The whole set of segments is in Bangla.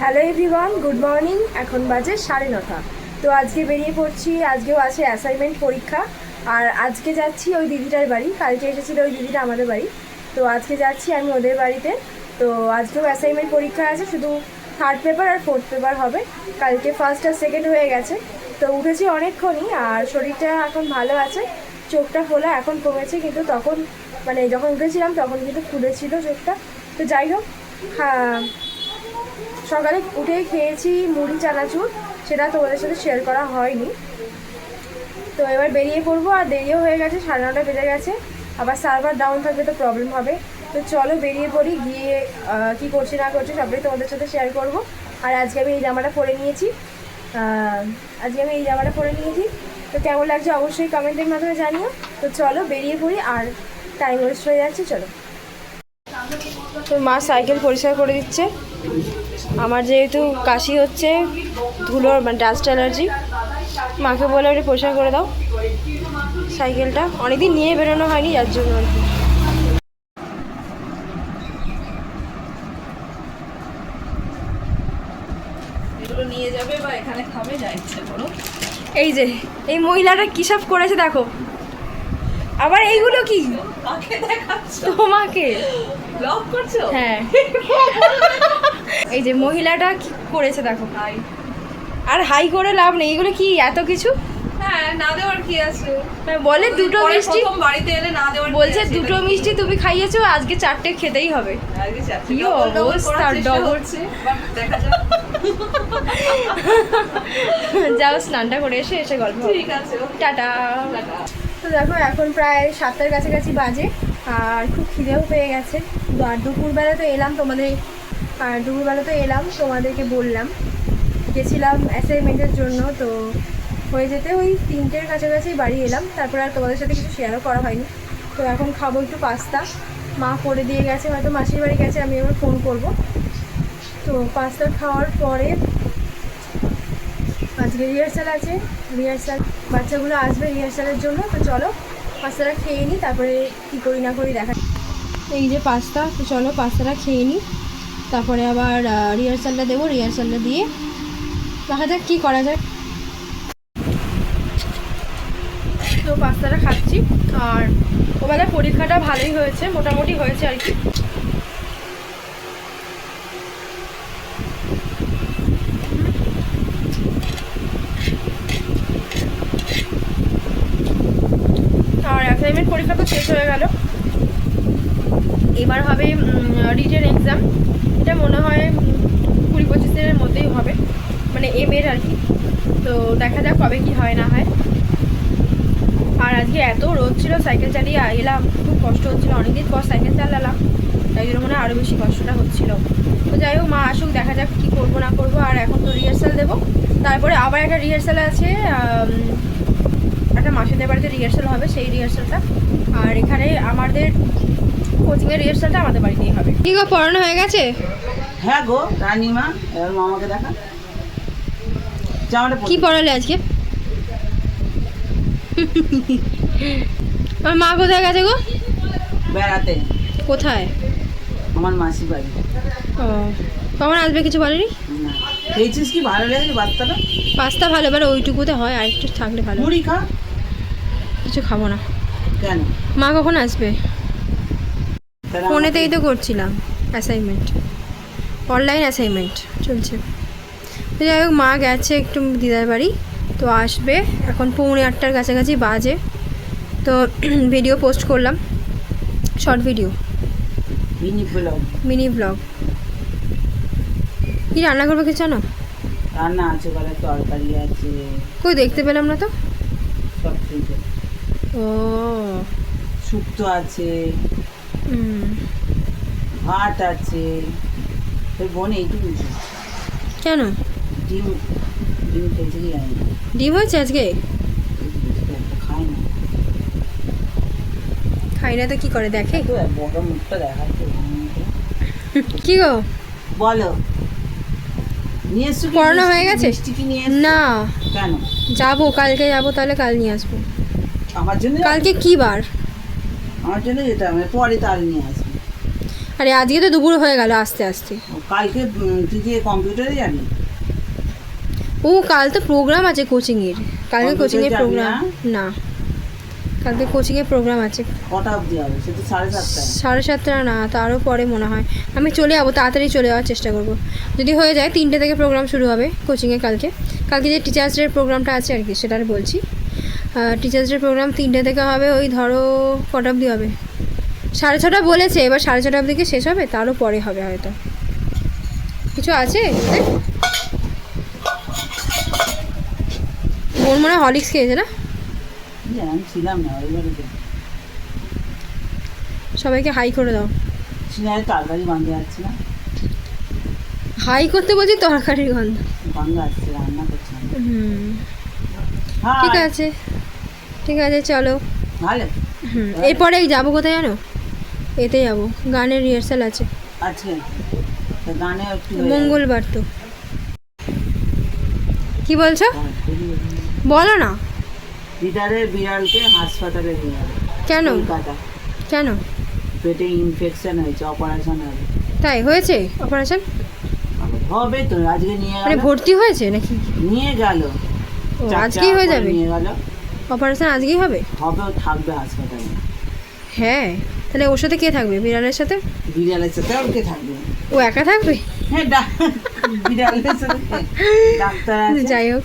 Hello everyone, good morning. এখন বাজে 9:30। তো আজকে বেরিয়ে পড়ছি। আজকেও আছে অ্যাসাইনমেন্ট পরীক্ষা। আর আজকে যাচ্ছি ওই দিদিটার বাড়ি। কালকে এসেছিলো ওই দিদিটা আমাদের বাড়ি, তো আজকে যাচ্ছি আমি ওদের বাড়িতে। তো আজকেও অ্যাসাইনমেন্ট পরীক্ষা আছে, শুধু থার্ড পেপার আর ফোর্থ পেপার হবে। কালকে ফার্স্ট আর সেকেন্ড হয়ে গেছে। তো উঠেছি অনেকক্ষণই, আর শরীরটা এখন ভালো আছে। চোখটা ফোলা এখন কমেছে, কিন্তু তখন মানে যখন উঠেছিলাম তখন কিন্তু ফুলেছিল চোখটা। তো যাই হোক, সকালে উঠেই খেয়েছি মুড়ি চানাচুর, সেটা তোমাদের সাথে শেয়ার করা হয়নি। তো এবার বেরিয়ে পড়বো, আর দেরিও হয়ে গেছে, 9:30 বেজে গেছে। আবার সার্ভার ডাউন থাকলে তো প্রবলেম হবে। তো চলো বেরিয়ে পড়ি, গিয়ে কী করছি না করছি সবটাই তোমাদের সাথে শেয়ার করব। আর আজকে আমি এই জামাটা পরে নিয়েছি। তো কেমন লাগছে অবশ্যই কমেন্টের মাধ্যমে জানিও। তো চলো বেরিয়ে পড়ি, আর টাইম ওয়েস্ট হয়ে যাচ্ছে, চলো। তো মা সাইকেল পরিষ্কার করে দিচ্ছে। আমার যেহেতু কাশি হচ্ছে, ধুলোর মানে ডাস্ট অ্যালার্জি, মাকে বলে ওটা পরিষ্কার করে দাও সাইকেলটা। অনেকদিন নিয়ে বেরোনো হয়নি, যার জন্য আর কি। এগুলো নিয়ে যাবে বা এখানে খাবে, যা ইচ্ছে করো। এই যে এই মহিলাটা কী সব করেছে দেখো। আবার এইগুলো কি? কাকে দেখাচ্ছ? তোমাকে। ব্লগ করছো? হ্যাঁ। এই যে মহিলাটা কি করেছে দেখো। হাই। আর হাই করে লাভ নেই, এগুলো কি এত কিছু? হ্যাঁ, না দেওয়ার কি আছে? বলে দুটো পরে মিষ্টি, প্রথম বাড়িতে এলে না দেওয়ার কি বলছে আছে? দুটো মিষ্টি তুমি খাইয়েছো, আজকে 4টে খেতেই হবে। আজকে চারটে কি double double অবস্থা, করার চেষ্টা double। হচ্ছে, but দেখা যাক। যাও স্নানটা করে এসে গল্প হবে। ঠিক আছে, okay. টাটা। টাটা। তো দেখো এখন প্রায় 7টার কাছাকাছি বাজে, আর খুব খিদেও পেয়ে গেছে। আর দুপুরবেলা তো এলাম তোমাদেরকে বললাম গেছিলাম অ্যাসাইনমেন্টের জন্য। তো হয়ে যেতে ওই 3টের কাছাকাছি বাড়ি এলাম, তারপরে আর তোমাদের সাথে কিছু শেয়ারও করা হয়নি। তো এখন খাবো একটু পাস্তা, মা করে দিয়ে গেছে, হয়তো মাসির বাড়ি গেছে, আমি এবার ফোন করব। তো পাস্তা খাওয়ার পরে আজকে রিহার্সাল আছে, বাচ্চাগুলো আসবে রিহার্সালের জন্য। তো চলো পাস্তাটা খেয়ে নিই, তারপরে কী করি না করি দেখা। এই যে পাস্তা, তো চলো পাস্তাটা খেয়ে নিই, তারপরে আবার রিহার্সালটা দেবো। রিহার্সালটা দিয়ে দেখা যাক কী করা যায়। তো পাস্তাটা খাচ্ছি, আর ওবেলা পরীক্ষাটা ভালোই হয়েছে, মোটামুটি হয়েছে আর কি। আর অ্যাসাইনমেন্ট পরীক্ষা তো শেষ হয়ে গেল, এবার হবে রিটেন এক্সাম। এটা মনে হয় 20-25 দিনের মধ্যেই হবে, মানে এর আর কি। তো দেখা যাক কবে কি হয় না হয়। আর আজকে এত রোদ ছিল, সাইকেল চালিয়ে এলাম, খুব কষ্ট হচ্ছিলো, অনেকদিন পর সাইকেল চালালাম, তাই জন্য মনে হয় আরও বেশি কষ্টটা হচ্ছিলো। তো যাই হোক, মা আসুক, দেখা যাক কী করবো না করবো। আর এখন তো রিহার্সাল দেবো, তারপরে আবার একটা রিহার্সাল আছে, একটা মাসিদের বাড়িতে রিহার্সাল হবে, সেই রিহার্সালটা। আর এখানে আমাদের কোচিংয়ের রিহার্সালটা আমাদের বাড়িতেই হবে। কি গো, পড়ানো হয়ে গেছে? হ্যাঁ গো রানিমা, এবার মামাকে দেখা। জামাটা কি পড়ালে আজকে? আমার মা কোথায় গেছে গো? বেড়াতে। কোথায়? আমার মাসি বাড়ি। ও, কখন আসবে কিছু বলেনি? না। খেয়েছিস কি? ভালো লেগেছে বাচ্চাটা? পাস্তা ভালো, এবার ওইটুকুতে হয়, আর একটু থাকলে ভালো। মুড়ি খা। কিছু খাবো না। কেন? মা কখন আসবে? তাহলে ফোনেতেই তো করছিলাম অ্যাসাইনমেন্ট, অনলাইন অ্যাসাইনমেন্ট চলছে। তো যাই হোক, মা গেছে একটু দিদার বাড়ি, তো আসবে এখন 7:45 কাছাকাছি বাজে। তো ভিডিও পোস্ট করলাম, শর্ট ভিডিও, মিনি ব্লগ। কি রান্না করবে কিছু জানো? রান্না আছে, বলে তরকারি আছে। কই দেখতে পেলাম না তো। সব কিছু। ও, শুক্তো আছে, ভাত আছে। তোর বোন এইটুকু কেন? ডিম ডিম খেয়েছে কি জানি না। ডিম হয়েছে আজকে? খায় না। খাই না তো কি করে, দেখে? তো বড় মুখটা দেখাচ্ছে। কি গো বলো, নিয়ে এসছো কি? পড়ানো হয়ে গেছে? মিষ্টি কি নিয়ে এসছো? না, কেন? যাবো কালকে, যাবো, তাহলে কাল নিয়ে আসবো। আমার জন্য? কালকে কি বার? আমার জন্য যেতে হবে, পরে তাল নিয়ে আসবো। আরে আজকে তো দুপুর হয়ে গেল আস্তে আস্তে। ও কালকে তুই যে কম্পিউটারে যাবি? ও কাল তো প্রোগ্রাম আছে কোচিংয়ের, কালকে কম্পিউটারে কোচিংয়ের যাবি প্রোগ্রাম না, কালকে কোচিংয়ের প্রোগ্রাম আছে। কটা অবধি হবে? সে তো 7:30টায়। 7:30 না, তারও পরে মনে হয়। আমি চলে যাবো, তাড়াতাড়ি চলে যাওয়ার চেষ্টা করব। যদি হয়ে যায় 3টে থেকে প্রোগ্রাম শুরু হবে কোচিংয়ে কালকে। কালকে যে টিচার্স ডের প্রোগ্রামটা আছে আর কি, সেটার বলছি। টিচার্স ডের প্রোগ্রাম 3টে থেকে হবে, ওই ধরো কটা অবধি হবে? 6:30 বলেছে, এবার 6:30 অবধিকে শেষ হবে, তারও পরে হবে হয়তো। কিছু আছে বোন মনে হয় হরলিক্স খেয়েছে না? আমি ছিলাম না ওই বাড়িতে। সবাইকে হাই করে দাও। সিনারে তরকারি গন্ধ আসছে না? হাই করতে বলছি তরকারির গন্ধ গন্ধ আসছে, রান্না করছে না। ঠিক আছে, ঠিক আছে, চলো। ভালো। এরপরে যাবো কোথায় জানো? এতে যাবো, গানের রিহার্সাল আছে আজকে। তা গানে একটু মঙ্গলবার তো। কি বলছো? বলো না। দিদারের বিড়ালকে হাসপাতালে নিয়ে যাবে। কেন? কলকাতা। কেন? পেটে ইনফেকশন হয়েছে, অপারেশন হবে। তাই হয়েছে অপারেশন? হবে তো, আজকে নিয়ে মানে গেল। ভর্তি হয়েছে নাকি? নিয়ে গেল। ও, আজকেই হয়ে যাবে? নিয়ে গেল। অপারেশন আজকেই হবে? হবে, ও থাকবে হাসপাতালে। হ্যাঁ, তাহলে ওর সাথে কে থাকবে? বিড়ালের সাথে? বিড়ালের সাথে আর কে থাকবে? ও একা থাকবে? হ্যাঁ, বিড়ালের সাথে ডাক্তার আছে। যাই হোক,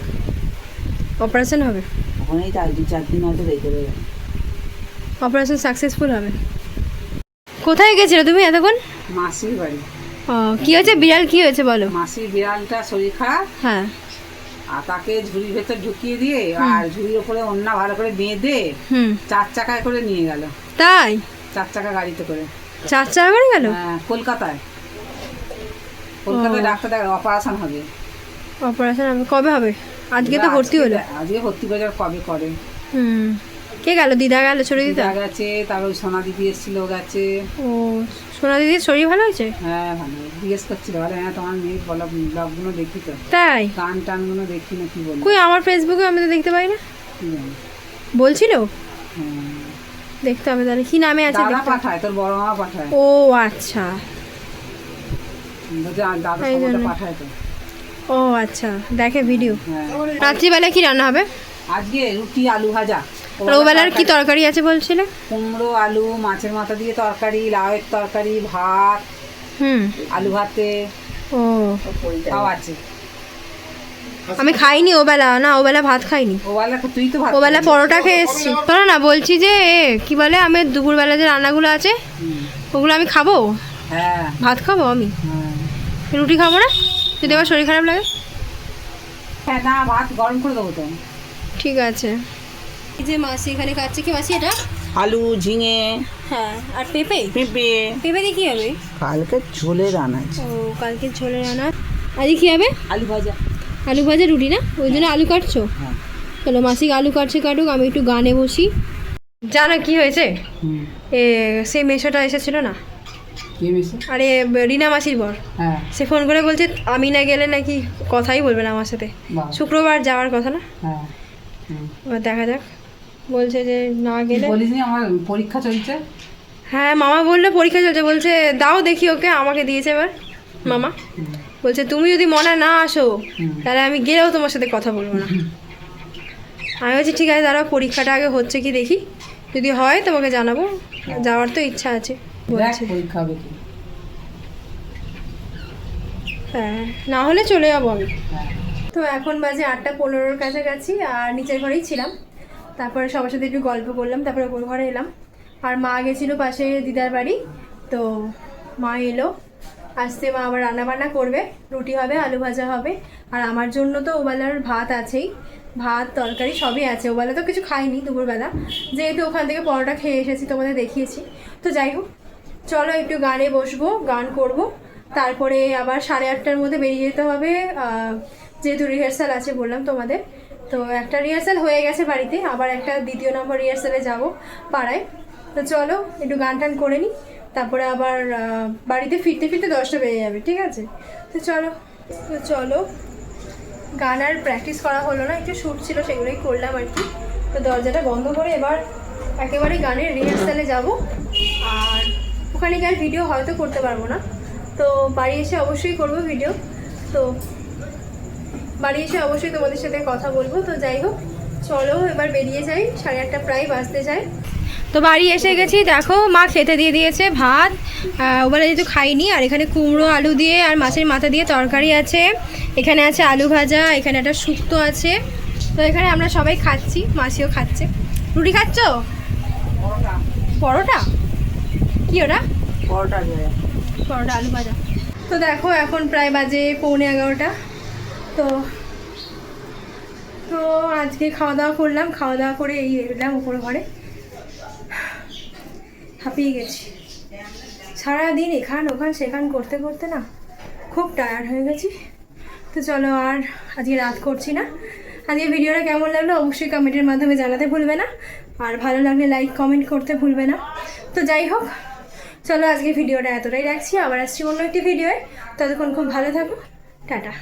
অপারেশন হবে, ওখানেই তার 2-4 দিন হয়তো রেখে দেবে। অপারেশন সাকসেসফুল হবে। কোথায় গেছিলে তুমি এতক্ষণ? মাসির বাড়ি। ও, কি হয়েছে? বিড়াল কি হয়েছে বলো? মাসির বিড়ালটা শরীর খারাপ, হ্যাঁ। আর তাকে ঝুড়ির ভেতর ঢুকিয়ে দিয়ে আর ঝুড়ির ওপরে ওন্না ভালো করে বেঁধে 4 চাকায় করে নিয়ে গেল। তাই? 4 চাকা গাড়িতে করে। 4 চাকা করে গেল? হ্যাঁ, কলকাতায় ডাক্তার অপারেশন হবে। অপারেশন হবে কবে হবে? আজকে তো ভর্তি হলো। আজকে ভর্তি করে কবে করে। কে গেল? দিদা গেল? ছোট দিদা গেছে, তারপর সোনা দিদি এসেছিল, গেছে। ও, সোনা দিদির শরীর ভালো হয়েছে? হ্যাঁ, ভালো। জিজ্ঞেস করছিল, বলে হ্যাঁ তোমার মেয়ের ব্লগগুলো দেখি তো। তাই? গান টানগুলো দেখি না, কি বলি। কই আমার ফেসবুকে আমি তো দেখতে পাই না। কি জানি। বলছিল হ্যাঁ। দেখতে হবে তাহলে। কি নামে আছে? দাদা পাঠায়, তোর বড় মা পাঠায়। ও আচ্ছা, বলছে আর দাদা এই সবাই জন্য। পাঠায় তো। ও আচ্ছা, দেখে ভিডিও। হ্যাঁ। রাত্রিবেলা কি রান্না হবে? আজকে রুটি আলু ভাজা। আর ওবেলার কি তরকারি আছে বলছিলে? কুমড়ো আলু মাছের মাথা দিয়ে তরকারি, লাউয়ের তরকারি, ভাত, আলু ভাতে। ও, তাও আছে। আমি খাইনি ওবেলা, না ওবেলা ভাত খাইনি। ওবেলা তুই তো ভাত ওবেলা খাবি। পরোটা খেয়ে এসেছি। শোনো না, বলছি যে কি বলে, আমি দুপুরবেলা যে রান্নাগুলো আছে ওগুলো আমি খাবো, হ্যাঁ, ভাত খাবো আমি, হ্যাঁ। রুটি খাবো না যদি আমার শরীর খারাপ লাগে। হ্যাঁ, না ভাত গরম করে দেবো তো। ঠিক আছে। এই যে মাসি এখানে কাটছে। কি মাসি এটা? আলু, ঝিঙে, হ্যাঁ, আর পেঁপে। পেঁপে। পেঁপে দিয়ে কি হবে? কালকে ঝোলের আনাজ। ও, কালকে ঝোলের রান্না। আজকে কি হবে? আলু ভাজা। আলু ভাজা রুটি না, ওই জন্য আলু কাটছো? হ্যাঁ। চলো, মাসি আলু কাটছে কাটুক, আমি একটু গানে বসি। জানো কি হয়েছে? সে মেশোটা এসেছিল না, আরে রিনা মাসির বর, হ্যাঁ, সে ফোন করে বলছে আমি না গেলে নাকি কথাই বলবে না আমার সাথে। শুক্রবার যাওয়ার কথা না, হ্যাঁ। এবার দেখা যাক। বলছে যে না গেলে। বলিসনি আমার পরীক্ষা চলছে? হ্যাঁ, মামা বললো পরীক্ষা চলছে, বলছে দাও দেখি ওকে। আমাকে দিয়েছে এবার মামা, বলছে তুমি যদি মনে না আসো তাহলে আমি গেলেও তোমার সাথে কথা বলবো না। আমি বলছি ঠিক আছে, দাঁড়াও পরীক্ষাটা আগে হচ্ছে কি দেখি, যদি হয় তোমাকে জানাবো। যাওয়ার তো ইচ্ছা আছে বলছে। পরীক্ষা হবে কি? হ্যাঁ, না হলে চলে যাবো আমি। তো এখন বাজে 8:15-র কাছাকাছি, আর নিচের ঘরেই ছিলাম। তারপরে সবার সাথে একটু গল্প করলাম, তারপরে ওপর ঘরে এলাম। আর মা গেছিলো পাশে দিদার বাড়ি, তো মা এলো। আসতে মা আবার রান্নাবান্না করবে, রুটি হবে, আলু ভাজা হবে। আর আমার জন্য তো ওবেলার ভাত আছেই, ভাত তরকারি সবই আছে। ওবেলা তো কিছু খাইনি দুপুরবেলা, যেহেতু ওখান থেকে পরোটা খেয়ে এসেছি, তোমাদের দেখিয়েছি। তো যাই হোক, চলো একটু গানে বসবো, গান করব। তারপরে আবার 8:30-টার মধ্যে বেরিয়ে যেতে হবে, যেহেতু রিহার্সাল আছে বললাম তোমাদের। তো একটা রিহার্সাল হয়ে গেছে বাড়িতে, আবার একটা 2 নম্বর রিহার্সালে যাব পাড়ায়। তো চলো একটু গান টান করে নিই, তারপরে আবার বাড়িতে ফিরতে ফিরতে 10টা বেজে যাবে। ঠিক আছে, তো চলো গান আর প্র্যাকটিস করা হলো না, একটু শ্যুট ছিল সেগুলোই করলাম আর কি। তো দরজাটা বন্ধ করে এবার একেবারে গানের রিহার্সালে যাব। আর ওখানে গিয়ে ভিডিও হয়তো করতে পারবো না, তো বাড়ি এসে অবশ্যই করব ভিডিও, তো বাড়ি এসে অবশ্যই তোমাদের সাথে কথা বলবো। তো যাই হোক, চলো এবার বেরিয়ে যাই, 8:30 প্রায় বাজতে যায়। তো বাড়ি এসে গেছি, দেখো মা খেতে দিয়ে দিয়েছে ভাত, ওবেলা যেহেতু খাইনি। আর এখানে কুমড়ো আলু দিয়ে আর মাছের মাথা দিয়ে তরকারি আছে, এখানে আছে আলু ভাজা, এখানে একটা শুক্তো আছে। তো এখানে আমরা সবাই খাচ্ছি, মাসিও খাচ্ছে। রুটি খাচ্ছ? পরোটা? কি ওটা? পরোটা আলু ভাজা। তো দেখো এখন প্রায় বাজে 11:15। তো তো আজকে খাওয়া দাওয়া করলাম, খাওয়া দাওয়া করে এই এলাম উপর ঘরে। হাঁপিয়ে গেছি, সারাদিন এখান ওখান সেখান করতে করতে না খুব টায়ার্ড হয়ে গেছি। তো চলো আর আজকে রাত করছি না। আজকে ভিডিওটা কেমন লাগলো অবশ্যই কমেন্টের মাধ্যমে জানাতে ভুলবে না, আর ভালো লাগলে লাইক কমেন্ট করতে ভুলবে না। তো যাই হোক, চলো আজকে ভিডিওটা এতটাই রাখছি, আবার আসছি অন্য একটি ভিডিওয়। ততক্ষণ খুব ভালো থাকো, টাটা।